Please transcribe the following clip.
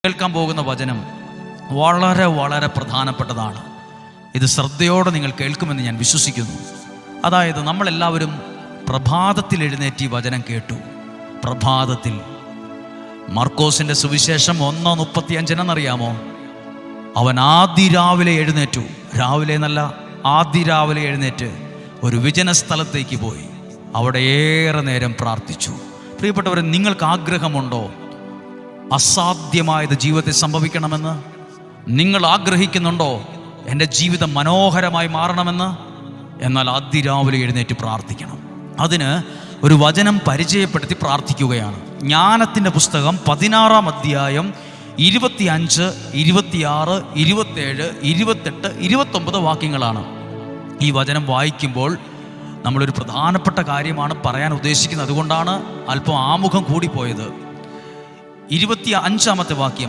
കേൾക്കാൻ പോകുന്ന വചനം വളരെ വളരെ പ്രധാനപ്പെട്ടതാണ്. ഇത് ശ്രദ്ധയോടെ നിങ്ങൾ കേൾക്കുമെന്ന് ഞാൻ വിശ്വസിക്കുന്നു. അതായത് നമ്മളെല്ലാവരും പ്രഭാതത്തിൽ എഴുന്നേറ്റ് ഈ വചനം കേട്ടു. പ്രഭാതത്തിൽ മർക്കോസിൻ്റെ സുവിശേഷം 1:35 അവൻ ആദിരാവിലെ എഴുന്നേറ്റു. രാവിലെ എന്നല്ല, ആദിരാവിലെ എഴുന്നേറ്റ് ഒരു വിജന സ്ഥലത്തേക്ക് പോയി. അവിടെ ഏറെ നേരം പ്രാർത്ഥിച്ചു. പ്രിയപ്പെട്ടവരെ, നിങ്ങൾക്ക് ആഗ്രഹമുണ്ടോ അസാധ്യമായത് ജീവിതത്തിൽ സംഭവിക്കണമെന്ന്? നിങ്ങൾ ആഗ്രഹിക്കുന്നുണ്ടോ എൻ്റെ ജീവിതം മനോഹരമായി മാറണമെന്ന്? എന്നാൽ അതിരാവിലെ എഴുന്നേറ്റ് പ്രാർത്ഥിക്കണം. അതിന് ഒരു വചനം പരിചയപ്പെടുത്തി പ്രാർത്ഥിക്കുകയാണ്. ജ്ഞാനത്തിൻ്റെ പുസ്തകം 16-ാം അധ്യായം 25, 26, 27, 28, 29 വാക്യങ്ങളാണ്. ഈ വചനം വായിക്കുമ്പോൾ നമ്മളൊരു പ്രധാനപ്പെട്ട കാര്യമാണ് പറയാൻ ഉദ്ദേശിക്കുന്നത്. അതുകൊണ്ടാണ് അല്പം ആമുഖം കൂടിപ്പോയത്. 25-ാമത്തെ വാക്യം,